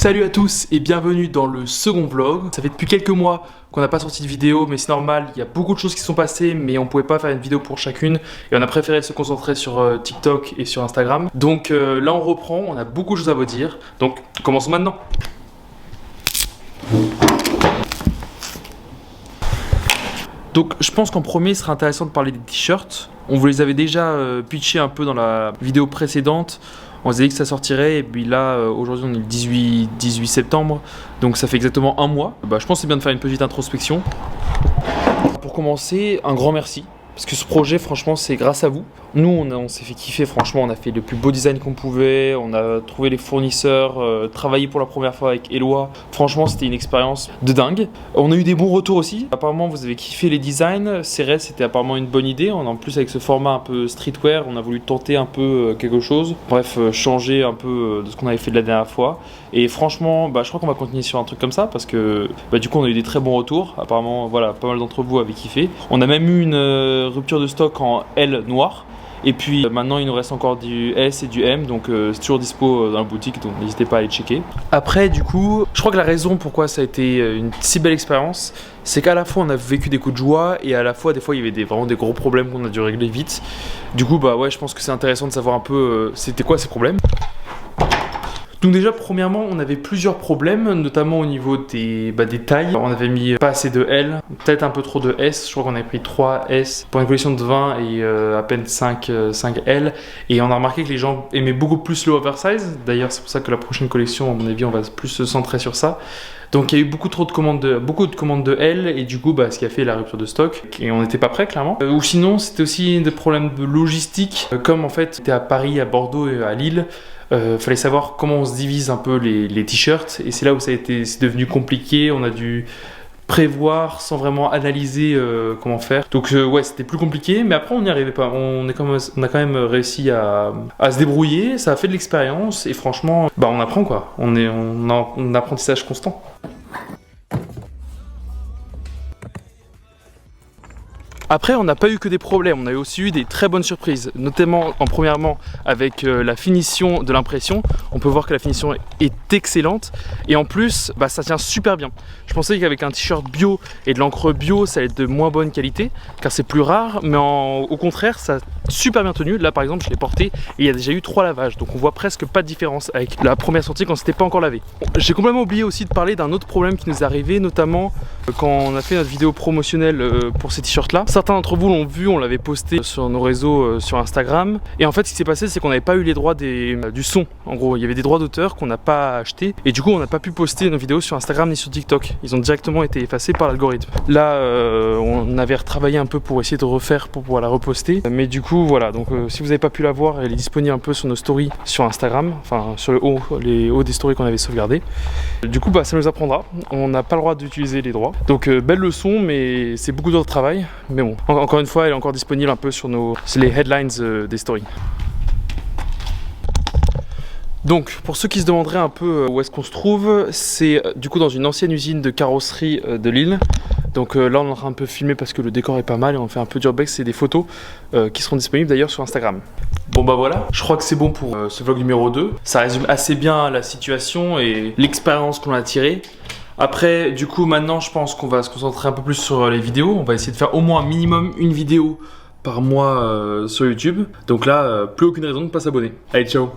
Salut à tous et bienvenue dans le second vlog. Ça fait depuis quelques mois qu'on n'a pas sorti de vidéo, mais c'est normal, il y a beaucoup de choses qui sont passées, mais on pouvait pas faire une vidéo pour chacune et on a préféré se concentrer sur TikTok et sur Instagram. Donc là on reprend, on a beaucoup de choses à vous dire, donc commençons maintenant. Donc je pense qu'en premier il serait intéressant de parler des t-shirts. On vous les avait déjà pitchés un peu dans la vidéo précédente. On s'est dit que ça sortirait et puis là aujourd'hui on est le 18 septembre, donc ça fait exactement un mois. Je pense que c'est bien de faire une petite introspection. Pour commencer, un grand merci. Parce que ce projet, franchement, c'est grâce à vous. Nous, on s'est fait kiffer, franchement, on a fait le plus beau design qu'on pouvait, on a trouvé les fournisseurs, travaillé pour la première fois avec Eloi. Franchement, c'était une expérience de dingue. On a eu des bons retours aussi. Apparemment, vous avez kiffé les designs. CRS, c'était apparemment une bonne idée. En plus, avec ce format un peu streetwear, on a voulu tenter un peu quelque chose. Bref, changer un peu de ce qu'on avait fait de la dernière fois. Et franchement, je crois qu'on va continuer sur un truc comme ça parce que du coup, on a eu des très bons retours. Apparemment, voilà, pas mal d'entre vous avaient kiffé. On a même eu une rupture de stock en L noir. Et puis maintenant il nous reste encore du S et du M, donc c'est toujours dispo dans la boutique, donc n'hésitez pas à aller checker. Après du coup, je crois que la raison pourquoi ça a été une si belle expérience, c'est qu'à la fois on a vécu des coups de joie et à la fois des fois il y avait vraiment des gros problèmes qu'on a dû régler vite. Du coup ouais, je pense que c'est intéressant de savoir un peu c'était quoi ces problèmes. Donc déjà premièrement on avait plusieurs problèmes, notamment au niveau des tailles. On avait mis pas assez de L, peut-être un peu trop de S, je crois qu'on avait pris 3 S pour une collection de 20 et à peine 5 L. Et on a remarqué que les gens aimaient beaucoup plus le oversize, d'ailleurs c'est pour ça que la prochaine collection à mon avis on va plus se centrer sur ça. Donc il y a eu beaucoup de commandes de L et du coup ce qui a fait la rupture de stock et on n'était pas prêt clairement. Ou sinon c'était aussi des problèmes de logistique, comme en fait c'était à Paris, à Bordeaux et à Lille. Fallait savoir comment on se divise un peu les t-shirts et c'est là où c'est devenu compliqué. On a dû prévoir sans vraiment analyser comment faire. Donc ouais, c'était plus compliqué, mais après on n'y arrivait pas. On a quand même réussi à se débrouiller. Ça a fait de l'expérience et franchement, on apprend quoi. On est en apprentissage constant. Après, on n'a pas eu que des problèmes, on a aussi eu des très bonnes surprises, notamment premièrement avec la finition de l'impression. On peut voir que la finition est excellente et en plus, ça tient super bien. Je pensais qu'avec un t-shirt bio et de l'encre bio, ça allait être de moins bonne qualité, car c'est plus rare, mais au contraire, ça a super bien tenu. Là, par exemple, je l'ai porté et il y a déjà eu 3 lavages, donc on voit presque pas de différence avec la première sortie quand c'était pas encore lavé. J'ai complètement oublié aussi de parler d'un autre problème qui nous est arrivé, notamment quand on a fait notre vidéo promotionnelle pour ces t-shirts-là. Certains d'entre vous l'ont vu, on l'avait posté sur nos réseaux, sur Instagram. Et en fait, ce qui s'est passé, c'est qu'on n'avait pas eu les droits du son. En gros, il y avait des droits d'auteur qu'on n'a pas achetés. Et du coup, on n'a pas pu poster nos vidéos sur Instagram ni sur TikTok. Ils ont directement été effacés par l'algorithme. Là, on avait retravaillé un peu pour essayer de refaire pour pouvoir la reposter. Mais du coup, voilà. Donc, si vous n'avez pas pu la voir, elle est disponible un peu sur nos stories sur Instagram. Enfin, sur les hauts des stories qu'on avait sauvegardés. Du coup, ça nous apprendra. On n'a pas le droit d'utiliser les droits. Donc, belle leçon, mais c'est beaucoup de travail. Mais bon. Encore une fois, elle est encore disponible un peu sur les headlines des stories. Donc, pour ceux qui se demanderaient un peu où est-ce qu'on se trouve, c'est du coup dans une ancienne usine de carrosserie de Lille. Donc là, on est en train de un peu filmer parce que le décor est pas mal et on fait un peu d'urbex et des photos qui seront disponibles d'ailleurs sur Instagram. Bon voilà, je crois que c'est bon pour ce vlog numéro 2. Ça résume assez bien la situation et l'expérience qu'on a tirée. Après, du coup, maintenant, je pense qu'on va se concentrer un peu plus sur les vidéos. On va essayer de faire au moins un minimum une vidéo par mois sur YouTube. Donc là, plus aucune raison de ne pas s'abonner. Allez, ciao!